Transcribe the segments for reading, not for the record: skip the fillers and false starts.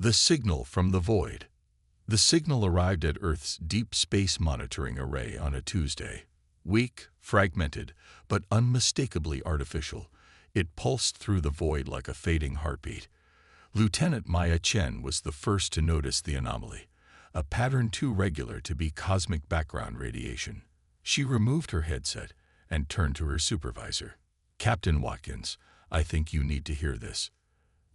The signal from the void. The signal arrived at Earth's Deep Space Monitoring Array on a Tuesday. Weak, fragmented, but unmistakably artificial, it pulsed through the void like a fading heartbeat. Lieutenant Maya Chen was the first to notice the anomaly, a pattern too regular to be cosmic background radiation. She removed her headset and turned to her supervisor. "Captain Watkins, I think you need to hear this."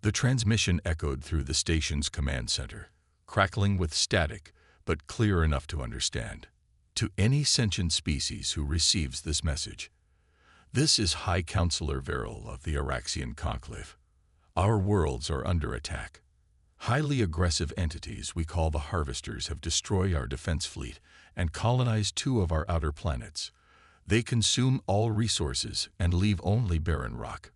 The transmission echoed through the station's command center, crackling with static, but clear enough to understand. "To any sentient species who receives this message, this is High Counselor Veril of the Araxian Conclave. Our worlds are under attack. Highly aggressive entities we call the Harvesters have destroyed our defense fleet and colonized 2 of our outer planets. They consume all resources and leave only barren rock.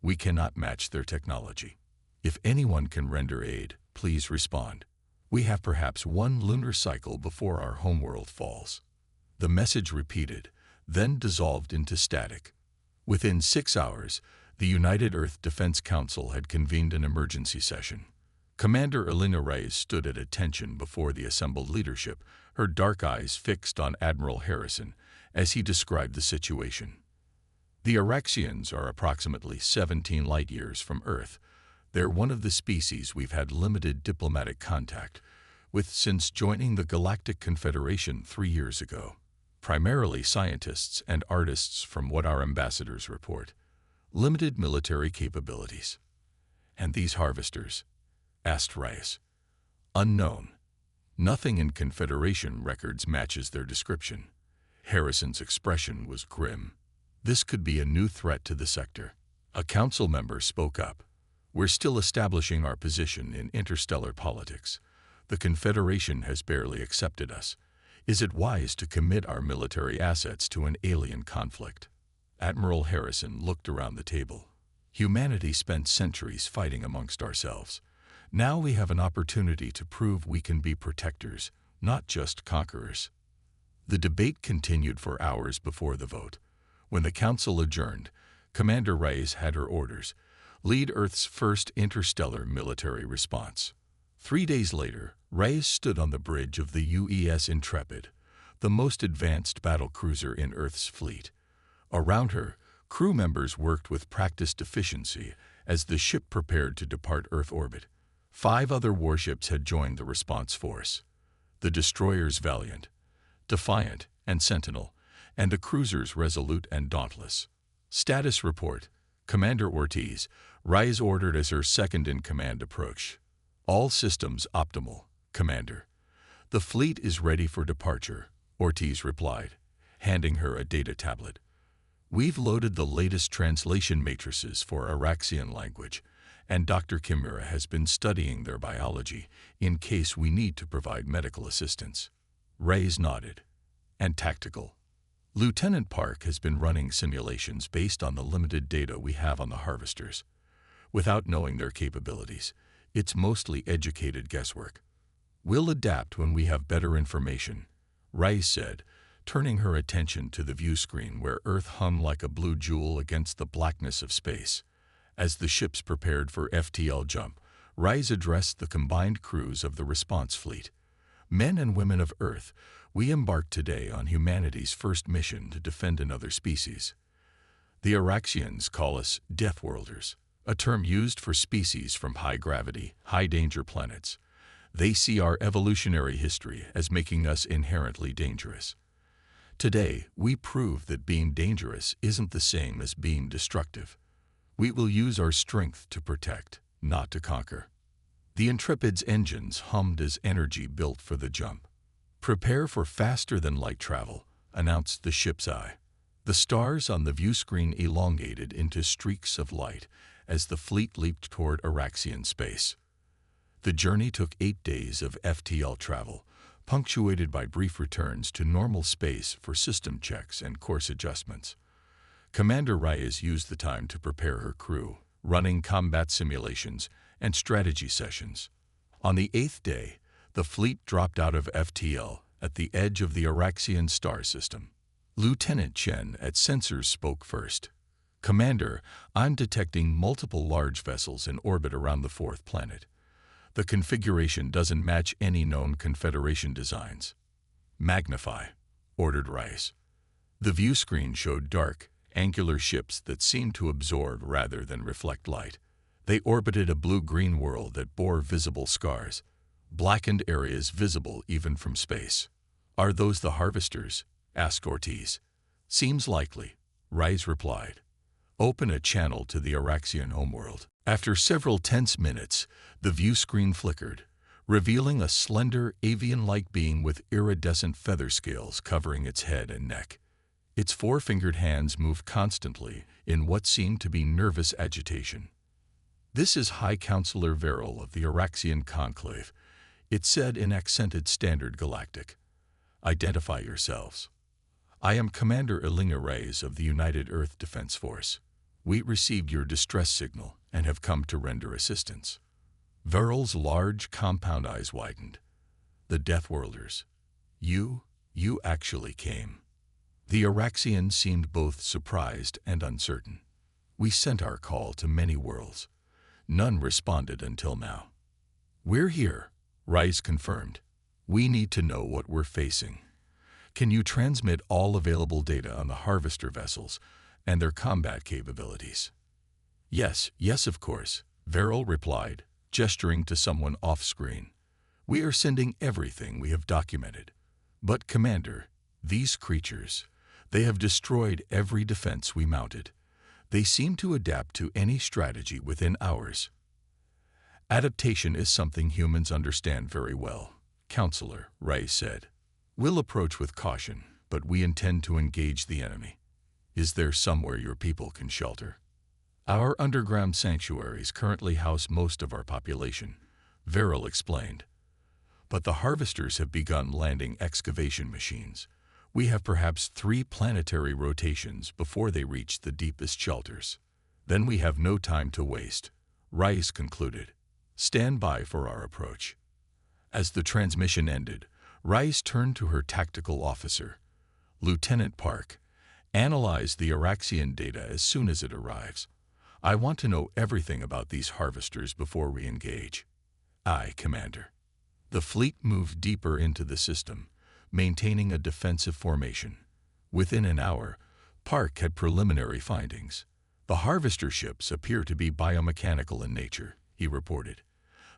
We cannot match their technology. If anyone can render aid, please respond. We have perhaps 1 lunar cycle before our homeworld falls." The message repeated, then dissolved into static. Within 6 hours, the United Earth Defense Council had convened an emergency session. Commander Elena Reyes stood at attention before the assembled leadership, her dark eyes fixed on Admiral Harrison as he described the situation. "The Araxians are approximately 17 light-years from Earth. They're one of the species we've had limited diplomatic contact with since joining the Galactic Confederation 3 years ago. Primarily scientists and artists from what our ambassadors report. Limited military capabilities." "And these harvesters?" asked Reyes. "Unknown. Nothing in Confederation records matches their description." Harrison's expression was grim. "This could be a new threat to the sector." A council member spoke up. "We're still establishing our position in interstellar politics. The Confederation has barely accepted us. Is it wise to commit our military assets to an alien conflict?" Admiral Harrison looked around the table. "Humanity spent centuries fighting amongst ourselves. Now we have an opportunity to prove we can be protectors, not just conquerors." The debate continued for hours before the vote. When the council adjourned, Commander Reyes had her orders: lead Earth's first interstellar military response. 3 days later, Reyes stood on the bridge of the UES Intrepid, the most advanced battlecruiser in Earth's fleet. Around her, crew members worked with practiced efficiency as the ship prepared to depart Earth orbit. 5 other warships had joined the response force: the destroyers Valiant, Defiant, and Sentinel, and the cruisers Resolute and Dauntless. Status report: Commander Ortiz, Reyes ordered as her second-in-command approach. "All systems optimal, Commander. The fleet is ready for departure," Ortiz replied, handing her a data tablet. "We've loaded the latest translation matrices for Araxian language, and Dr. Kimura has been studying their biology in case we need to provide medical assistance." Reyes nodded. "And tactical. Lieutenant Park has been running simulations based on the limited data we have on the Harvesters. Without knowing their capabilities, it's mostly educated guesswork. We'll adapt when we have better information," Reyes said, turning her attention to the view screen where Earth hung like a blue jewel against the blackness of space. As the ships prepared for FTL jump, Reyes addressed the combined crews of the response fleet. "Men and women of Earth, we embark today on humanity's first mission to defend another species. The Araxians call us Deathworlders, a term used for species from high-gravity, high-danger planets. They see our evolutionary history as making us inherently dangerous. Today, we prove that being dangerous isn't the same as being destructive. We will use our strength to protect, not to conquer." The Intrepid's engines hummed as energy built for the jump. "Prepare for faster-than-light travel," announced the ship's eye. The stars on the view screen elongated into streaks of light as the fleet leaped toward Araxian space. The journey took 8 days of FTL travel, punctuated by brief returns to normal space for system checks and course adjustments. Commander Reyes used the time to prepare her crew, running combat simulations and strategy sessions. On the 8th day, the fleet dropped out of FTL at the edge of the Araxian star system. Lieutenant Chen at Sensors spoke first. "Commander, I'm detecting multiple large vessels in orbit around the 4th planet. The configuration doesn't match any known Confederation designs. Magnify, ordered Rice. The view screen showed dark, angular ships that seemed to absorb rather than reflect light. They orbited a blue-green world that bore visible scars, blackened areas visible even from space. "Are those the Harvesters?" asked Ortiz. "Seems likely," Rice replied. "Open a channel to the Araxian homeworld." After several tense minutes, the view screen flickered, revealing a slender, avian-like being with iridescent feather scales covering its head and neck. Its four-fingered hands moved constantly in what seemed to be nervous agitation. "This is High Counselor Veril of the Araxian Conclave," it said in accented Standard Galactic. "Identify yourselves." "I am Commander Elinga Reyes of the United Earth Defense Force. We received your distress signal and have come to render assistance." Veril's large, compound eyes widened. "The Deathworlders. You actually came." The Araxian seemed both surprised and uncertain. "We sent our call to many worlds. None responded until now." "We're here," Rice confirmed. "We need to know what we're facing. Can you transmit all available data on the Harvester vessels and their combat capabilities?" Yes, of course," Veril replied, gesturing to someone off-screen. "We are sending everything we have documented. But, Commander, these creatures, they have destroyed every defense we mounted. They seem to adapt to any strategy within hours." "Adaptation is something humans understand very well, Counselor," Rice said. "We'll approach with caution, but we intend to engage the enemy. Is there somewhere your people can shelter?" "Our underground sanctuaries currently house most of our population," Veril explained. "But the Harvesters have begun landing excavation machines. We have perhaps 3 planetary rotations before they reach the deepest shelters. Then we have no time to waste," Rice concluded. "Stand by for our approach." As the transmission ended, Rice turned to her tactical officer. "Lieutenant Park, analyze the Araxian data as soon as it arrives. I want to know everything about these Harvesters before we engage." "Aye, Commander." The fleet moved deeper into the system, maintaining a defensive formation. Within an hour, Park had preliminary findings. "The Harvester ships appear to be biomechanical in nature," he reported.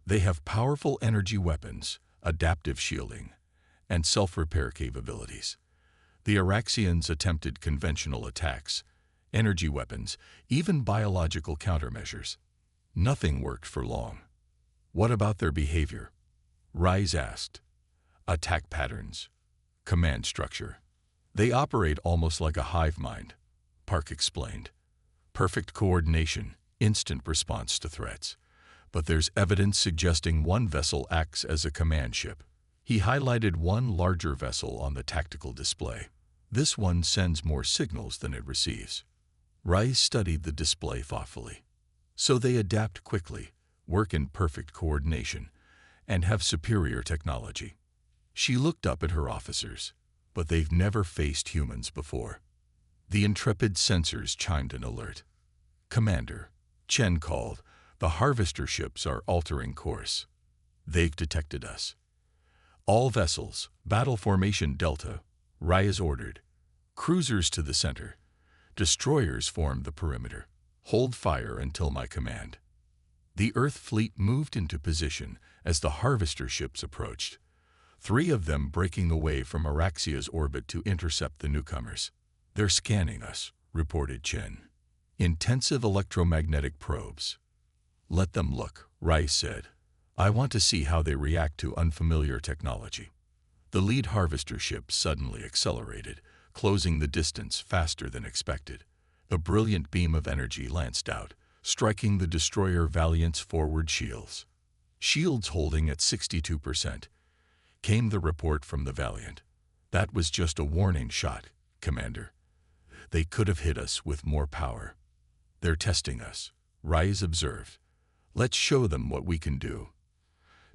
"They have powerful energy weapons, adaptive shielding, and self-repair capabilities. The Araxians attempted conventional attacks, energy weapons, even biological countermeasures. Nothing worked for long." "What about their behavior?" Rice asked. "Attack patterns. Command structure. They operate almost like a hive mind," Park explained. "Perfect coordination, instant response to threats. But there's evidence suggesting one vessel acts as a command ship." He highlighted one larger vessel on the tactical display. "This one sends more signals than it receives." Rice studied the display thoughtfully. "So they adapt quickly, work in perfect coordination, and have superior technology." She looked up at her officers, but they've never faced humans before. The intrepid sensors chimed an alert. "Commander," Chen called, "the Harvester ships are altering course. They've detected us." "All vessels, battle formation Delta," Rice ordered. "Cruisers to the center. Destroyers form the perimeter. Hold fire until my command." The Earth fleet moved into position as the Harvester ships approached, 3 of them breaking away from Araxia's orbit to intercept the newcomers. "They're scanning us," reported Chen. "Intensive electromagnetic probes." "Let them look," Rice said. "I want to see how they react to unfamiliar technology." The lead Harvester ship suddenly accelerated, closing the distance faster than expected. A brilliant beam of energy lanced out, striking the destroyer Valiant's forward shields. "Shields holding at 62%, came the report from the Valiant. "That was just a warning shot, Commander. They could have hit us with more power." "They're testing us," Rice observed. "Let's show them what we can do."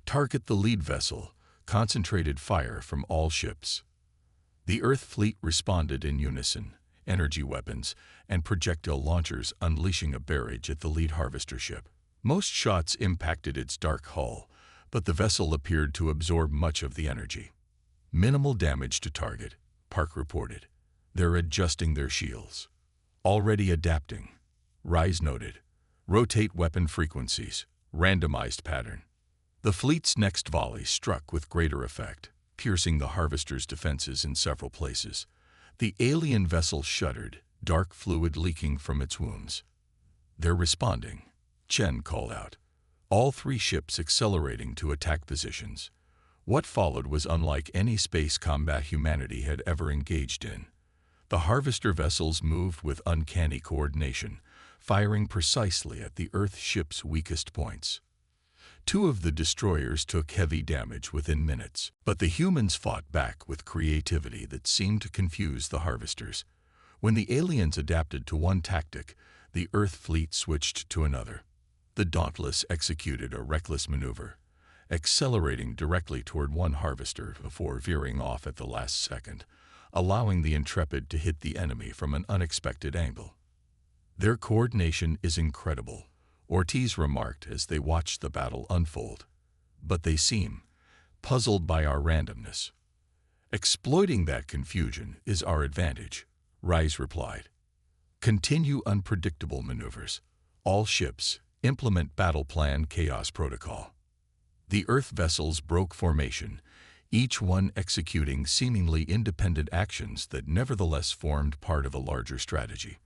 "Target the lead vessel, concentrated fire from all ships." The Earth fleet responded in unison, energy weapons and projectile launchers unleashing a barrage at the lead Harvester ship. Most shots impacted its dark hull, but the vessel appeared to absorb much of the energy. Minimal damage to target, Park reported. They're adjusting their shields. Already adapting, Rise noted. Rotate weapon frequencies, randomized pattern. The fleet's next volley struck with greater effect, piercing the Harvester's defenses in several places. The alien vessel shuddered, dark fluid leaking from its wounds. They're responding, Chen called out. All three ships accelerating to attack positions. What followed was unlike any space combat humanity had ever engaged in. The Harvester vessels moved with uncanny coordination, firing precisely at the Earth ship's weakest points. Two of the destroyers took heavy damage within minutes, but the humans fought back with creativity that seemed to confuse the Harvesters. When the aliens adapted to one tactic, the Earth fleet switched to another. The Dauntless executed a reckless maneuver, accelerating directly toward one Harvester before veering off at the last second, allowing the Intrepid to hit the enemy from an unexpected angle. Their coordination is incredible, Ortiz remarked as they watched the battle unfold. But they seem puzzled by our randomness. Exploiting that confusion is our advantage, Rise replied. Continue unpredictable maneuvers. All ships implement battle plan chaos protocol. The Earth vessels broke formation, each one executing seemingly independent actions that nevertheless formed part of a larger strategy.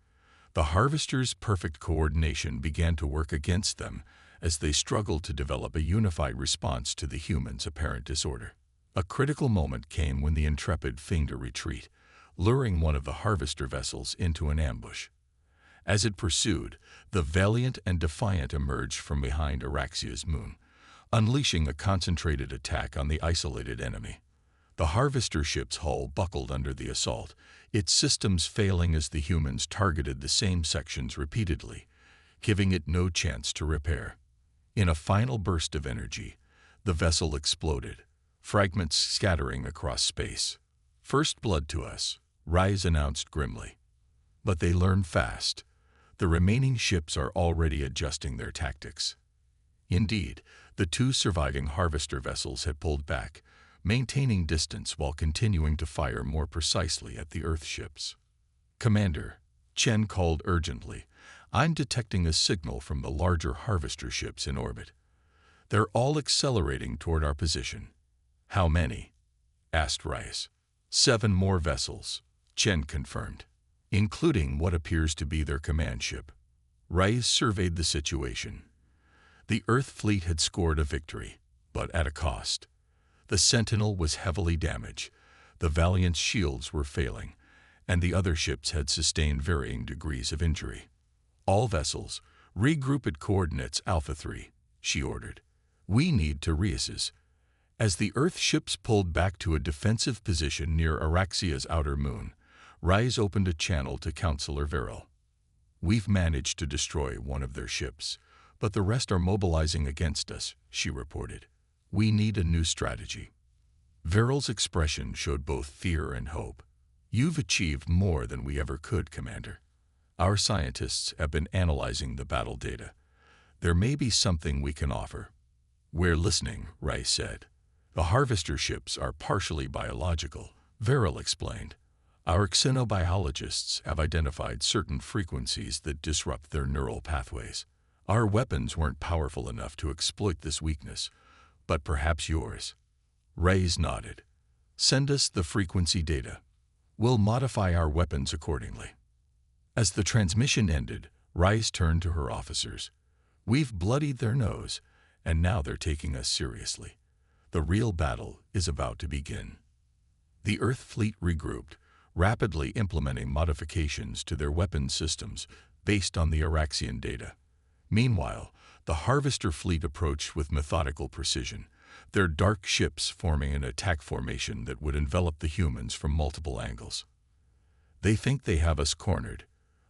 The Harvesters' perfect coordination began to work against them as they struggled to develop a unified response to the humans' apparent disorder. A critical moment came when the Intrepid feigned a retreat, luring one of the Harvester vessels into an ambush. As it pursued, the Valiant and Defiant emerged from behind Araxia's moon, unleashing a concentrated attack on the isolated enemy. The Harvester ship's hull buckled under the assault, its systems failing as the humans targeted the same sections repeatedly, giving it no chance to repair. In a final burst of energy, the vessel exploded, fragments scattering across space. First blood to us, Rise announced grimly. But they learn fast. The remaining ships are already adjusting their tactics. Indeed, the two surviving Harvester vessels had pulled back, maintaining distance while continuing to fire more precisely at the Earth ships. Commander, Chen called urgently, I'm detecting a signal from the larger Harvester ships in orbit. They're all accelerating toward our position. How many? Asked Rise. 7 more vessels, Chen confirmed, including what appears to be their command ship. Rise surveyed the situation. The Earth fleet had scored a victory, but at a cost. The Sentinel was heavily damaged, the Valiant's shields were failing, and the other ships had sustained varying degrees of injury. All vessels, regroup at coordinates Alpha 3, she ordered. We need to reassess. As the Earth ships pulled back to a defensive position near Araxia's outer moon, Rise opened a channel to Counselor Viral. We've managed to destroy one of their ships, but the rest are mobilizing against us, she reported. We need a new strategy. Viral's expression showed both fear and hope. You've achieved more than we ever could, Commander. Our scientists have been analyzing the battle data. There may be something we can offer. We're listening, Rice said. The Harvester ships are partially biological, Viral explained. Our xenobiologists have identified certain frequencies that disrupt their neural pathways. Our weapons weren't powerful enough to exploit this weakness, but perhaps yours. Reyes nodded. Send us the frequency data. We'll modify our weapons accordingly. As the transmission ended, Rice turned to her officers. We've bloodied their nose, and now they're taking us seriously. The real battle is about to begin. The Earth fleet regrouped, rapidly implementing modifications to their weapon systems based on the Araxian data. Meanwhile, the Harvester fleet approached with methodical precision, their dark ships forming an attack formation that would envelop the humans from multiple angles. They think they have us cornered,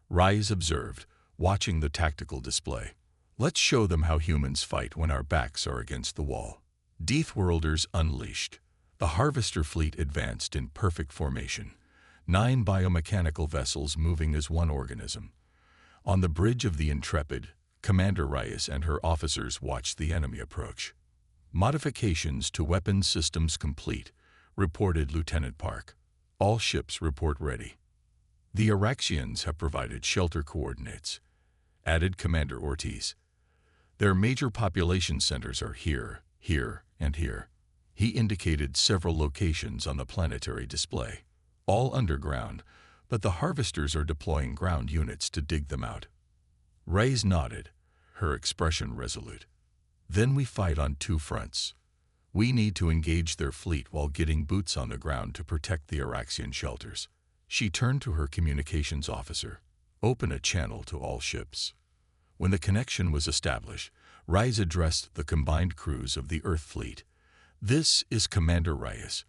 Rise observed, watching the tactical display. Let's show them how humans fight when our backs are against the wall. Deathworlders unleashed. The Harvester fleet advanced in perfect formation, 9 biomechanical vessels moving as one organism. On the bridge of the Intrepid, Commander Reyes and her officers watched the enemy approach. Modifications to weapons systems complete, reported Lieutenant Park. All ships report ready. The Araxians have provided shelter coordinates, added Commander Ortiz. Their major population centers are here, here, and here. He indicated several locations on the planetary display. All underground, but the harvesters are deploying ground units to dig them out. Reyes nodded, her expression resolute. Then we fight on two fronts. We need to engage their fleet while getting boots on the ground to protect the Araxian shelters. She turned to her communications officer. Open a channel to all ships. When the connection was established, Reyes addressed the combined crews of the Earth fleet. This is Commander Reyes.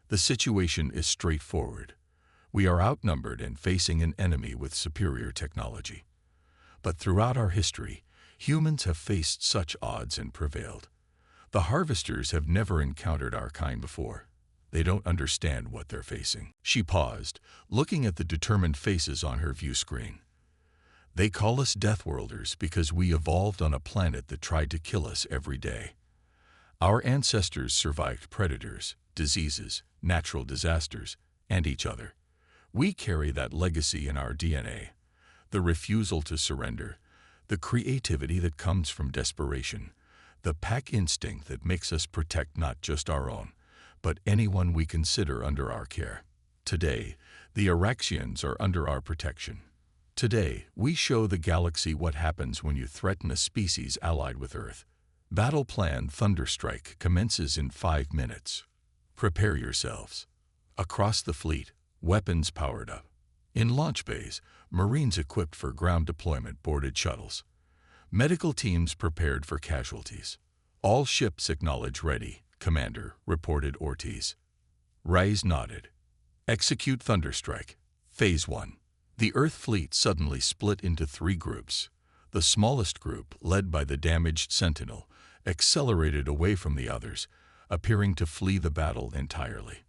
The situation is straightforward. We are outnumbered and facing an enemy with superior technology. But throughout our history, humans have faced such odds and prevailed. The harvesters have never encountered our kind before. They don't understand what they're facing. She paused, looking at the determined faces on her view screen. They call us Deathworlders because we evolved on a planet that tried to kill us every day. Our ancestors survived predators, diseases, natural disasters, and each other. We carry that legacy in our DNA. The refusal to surrender, the creativity that comes from desperation, the pack instinct that makes us protect not just our own, but anyone we consider under our care. Today, the Araxians are under our protection. Today, we show the galaxy what happens when you threaten a species allied with Earth. Battle Plan Thunderstrike commences in 5 minutes. Prepare yourselves. Across the fleet, weapons powered up. In launch bays, Marines equipped for ground deployment boarded shuttles. Medical teams prepared for casualties. All ships acknowledge ready, Commander, reported Ortiz. Reyes nodded. Execute Thunderstrike. Phase 1. The Earth fleet suddenly split into 3 groups. The smallest group, led by the damaged Sentinel, accelerated away from the others, appearing to flee the battle entirely.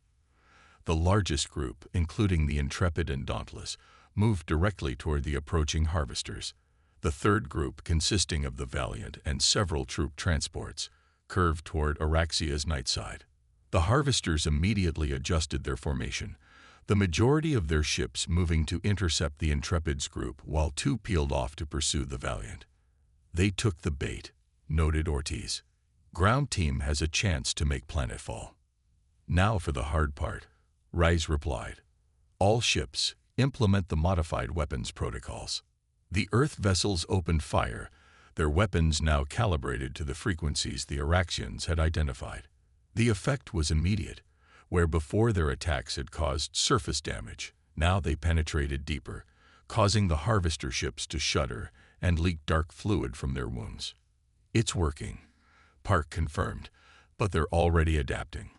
The largest group, including the Intrepid and Dauntless, moved directly toward the approaching harvesters. The third group, consisting of the Valiant and several troop transports, curved toward Araxia's night side. The harvesters immediately adjusted their formation, the majority of their ships moving to intercept the Intrepid's group while 2 peeled off to pursue the Valiant. They took the bait, noted Ortiz. Ground team has a chance to make planetfall. Now for the hard part, Reyes replied. All ships, implement the modified weapons protocols. The Earth vessels opened fire, their weapons now calibrated to the frequencies the Araxians had identified. The effect was immediate. Where before their attacks had caused surface damage, now they penetrated deeper, causing the harvester ships to shudder and leak dark fluid from their wounds. It's working, Park confirmed, but they're already adapting.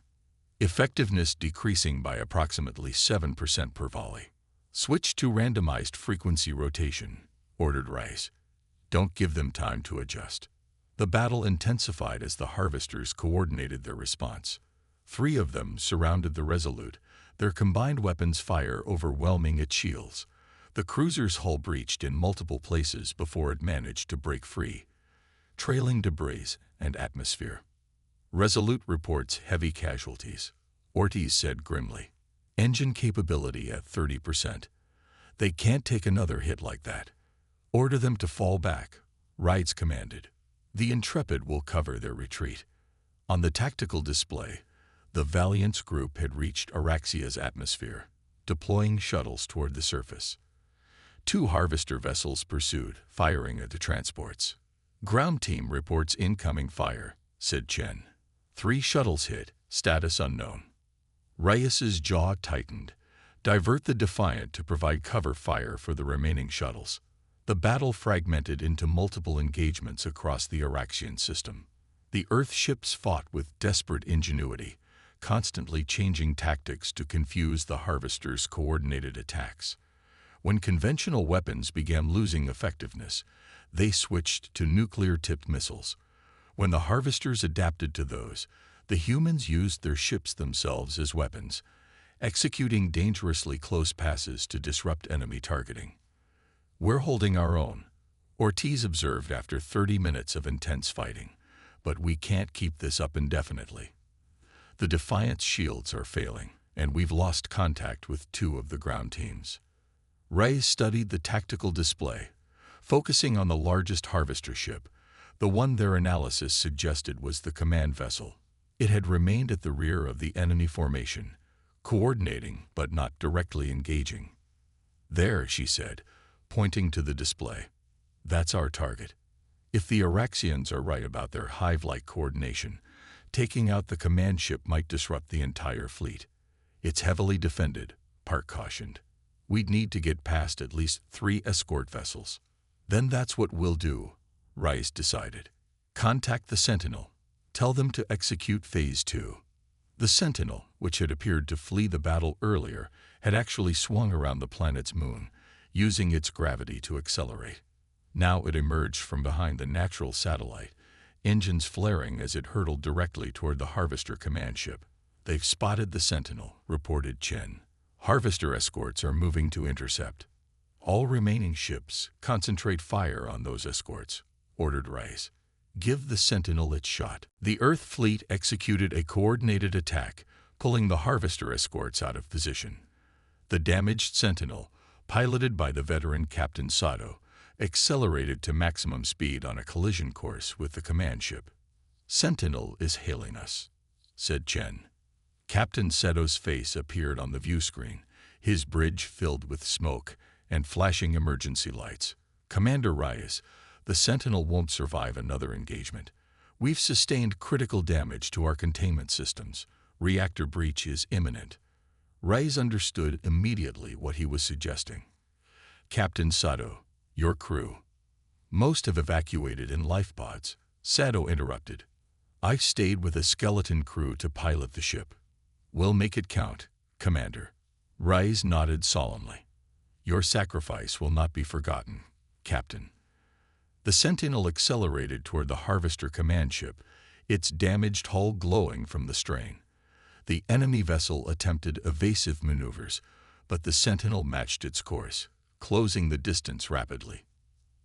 Effectiveness decreasing by approximately 7% per volley. Switch to randomized frequency rotation, ordered Reyes. Don't give them time to adjust. The battle intensified as the harvesters coordinated their response. 3 of them surrounded the Resolute, their combined weapons fire overwhelming its shields. The cruiser's hull breached in multiple places before it managed to break free, trailing debris and atmosphere. Resolute reports heavy casualties, Ortiz said grimly. Engine capability at 30%. They can't take another hit like that. Order them to fall back, Reyes commanded. The Intrepid will cover their retreat. On the tactical display, the Valiant's group had reached Araxia's atmosphere, deploying shuttles toward the surface. 2 harvester vessels pursued, firing at the transports. Ground team reports incoming fire, said Chen. 3 shuttles hit, status unknown. Reyes's jaw tightened. Divert the Defiant to provide cover fire for the remaining shuttles. The battle fragmented into multiple engagements across the Araxian system. The Earth ships fought with desperate ingenuity, constantly changing tactics to confuse the harvesters' coordinated attacks. When conventional weapons began losing effectiveness, they switched to nuclear-tipped missiles. When the harvesters adapted to those, the humans used their ships themselves as weapons, executing dangerously close passes to disrupt enemy targeting. We're holding our own, Ortiz observed after 30 minutes of intense fighting. but we can't keep this up indefinitely. The Defiant's shields are failing, and we've lost contact with 2 of the ground teams. Ray studied the tactical display, focusing on the largest harvester ship, the one their analysis suggested was the command vessel. It had remained at the rear of the enemy formation, coordinating but not directly engaging. "There," she said, pointing to the display. "That's our target. If the Araxians are right about their hive-like coordination, taking out the command ship might disrupt the entire fleet. It's heavily defended," Park cautioned. "We'd need to get past at least 3 escort vessels." "Then that's what we'll do," Rice decided. "Contact the Sentinel. Tell them to execute Phase 2. The Sentinel, which had appeared to flee the battle earlier, had actually swung around the planet's moon, using its gravity to accelerate. Now it emerged from behind the natural satellite, engines flaring as it hurtled directly toward the Harvester command ship. "They've spotted the Sentinel," reported Chen. "Harvester escorts are moving to intercept." "All remaining ships, concentrate fire on those escorts," ordered Rice. "Give the Sentinel its shot." The Earth fleet executed a coordinated attack, pulling the Harvester escorts out of position. The damaged Sentinel, piloted by the veteran Captain Sato, accelerated to maximum speed on a collision course with the command ship. "Sentinel is hailing us," said Chen. Captain Sato's face appeared on the view screen, his bridge filled with smoke and flashing emergency lights. "Commander Reyes, the Sentinel won't survive another engagement. We've sustained critical damage to our containment systems. Reactor breach is imminent." Reyes understood immediately what he was suggesting. "Captain Sato, your crew." "Most have evacuated in lifepods," Sato interrupted. "I've stayed with a skeleton crew to pilot the ship." "We'll make it count, Commander." Reyes nodded solemnly. "Your sacrifice will not be forgotten, Captain." The Sentinel accelerated toward the Harvester command ship, its damaged hull glowing from the strain. The enemy vessel attempted evasive maneuvers, but the Sentinel matched its course, closing the distance rapidly.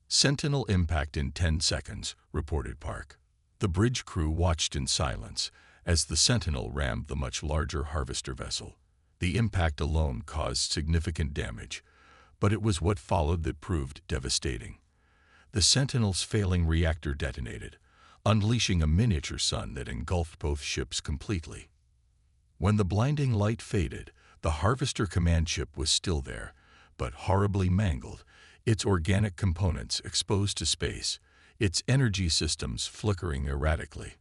"Sentinel impact in 10 seconds, reported Park. The bridge crew watched in silence as the Sentinel rammed the much larger Harvester vessel. The impact alone caused significant damage, but it was what followed that proved devastating. The Sentinel's failing reactor detonated, unleashing a miniature sun that engulfed both ships completely. When the blinding light faded, the Harvester command ship was still there, but horribly mangled, its organic components exposed to space, its energy systems flickering erratically.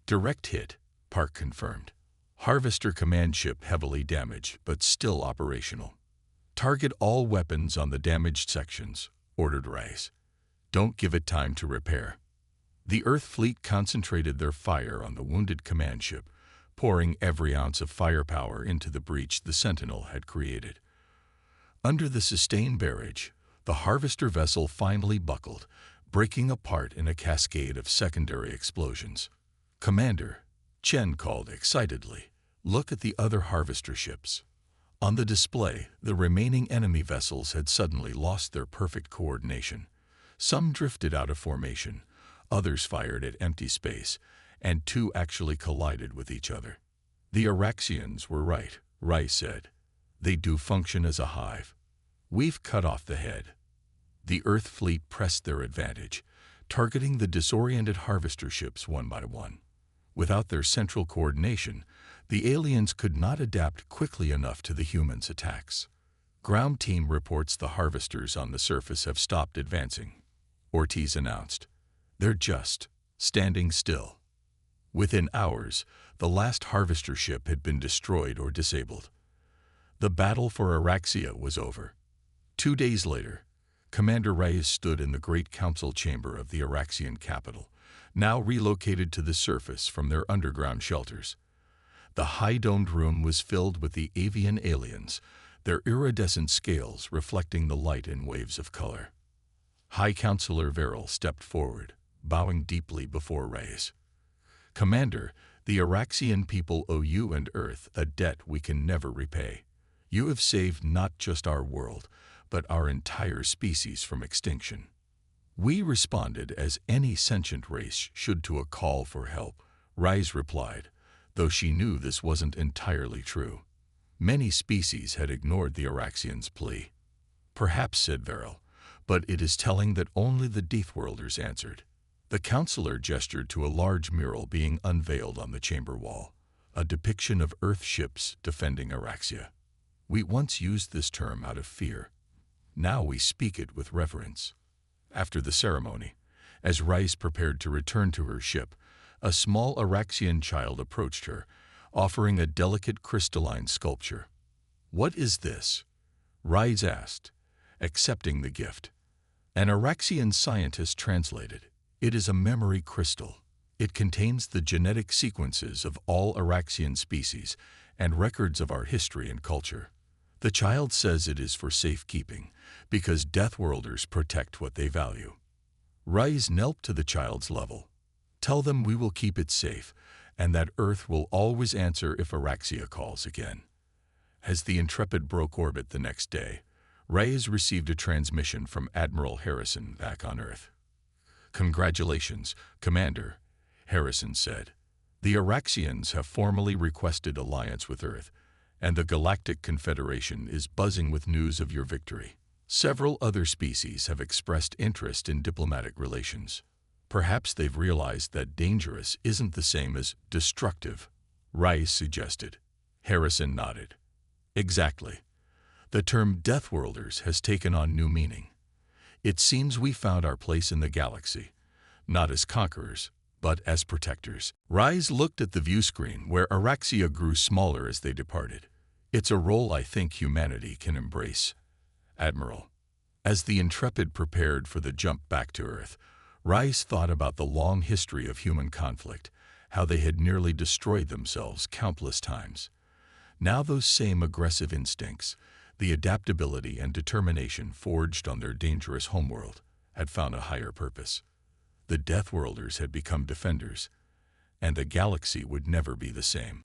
"Direct hit," Park confirmed. "Harvester command ship heavily damaged, but still operational." "Target all weapons on the damaged sections," ordered Rice. "Don't give it time to repair." The Earth fleet concentrated their fire on the wounded command ship, pouring every ounce of firepower into the breach the Sentinel had created. Under the sustained barrage, the Harvester vessel finally buckled, breaking apart in a cascade of secondary explosions. "Commander," Chen called excitedly, "look at the other Harvester ships." On the display, the remaining enemy vessels had suddenly lost their perfect coordination. Some drifted out of formation, others fired at empty space, and 2 actually collided with each other. "The Araxians were right," Rice said. "They do function as a hive. We've cut off the head." The Earth fleet pressed their advantage, targeting the disoriented Harvester ships one by one. Without their central coordination, the aliens could not adapt quickly enough to the humans' attacks. "Ground team reports the Harvesters on the surface have stopped advancing," Ortiz announced. "They're just standing still." Within hours, the last Harvester ship had been destroyed or disabled. The battle for Araxia was over. 2 days later, Commander Reyes stood in the great council chamber of the Araxian capital, now relocated to the surface from their underground shelters. The high-domed room was filled with the avian aliens, their iridescent scales reflecting the light in waves of color. High Counselor Verrill stepped forward, bowing deeply before Reyes. "Commander, the Araxian people owe you and Earth a debt we can never repay. You have saved not just our world, but our entire species from extinction." We responded as any sentient race should to a call for help, Rise replied, though she knew this wasn't entirely true. Many species had ignored the Araxians' plea. Perhaps, said Veril, but it is telling that only the Deathworlders answered. The counselor gestured to a large mural being unveiled on the chamber wall, a depiction of Earth ships defending Araxia. We once used this term out of fear. Now we speak it with reverence. After the ceremony, as Rice prepared to return to her ship, a small Araxian child approached her, offering a delicate crystalline sculpture. What is this? Rice asked, accepting the gift. An Araxian scientist translated, it is a memory crystal. It contains the genetic sequences of all Araxian species and records of our history and culture. The child says it is for safekeeping, because Deathworlders protect what they value. Rice knelt to the child's level. Tell them we will keep it safe, and that Earth will always answer if Araxia calls again. As the Intrepid broke orbit the next day, Rice received a transmission from Admiral Harrison back on Earth. Congratulations, Commander, Harrison said. The Araxians have formally requested alliance with Earth, and the Galactic Confederation is buzzing with news of your victory. Several other species have expressed interest in diplomatic relations. Perhaps they've realized that dangerous isn't the same as destructive, Rice suggested. Harrison nodded. Exactly. The term Deathworlders has taken on new meaning. It seems we found our place in the galaxy, not as conquerors, but as protectors. Rice looked at the view screen where Araxia grew smaller as they departed. It's a role I think humanity can embrace, Admiral. As the Intrepid prepared for the jump back to Earth, Rice thought about the long history of human conflict, how they had nearly destroyed themselves countless times. Now those same aggressive instincts, the adaptability and determination forged on their dangerous homeworld, had found a higher purpose. The Deathworlders had become defenders, and the galaxy would never be the same.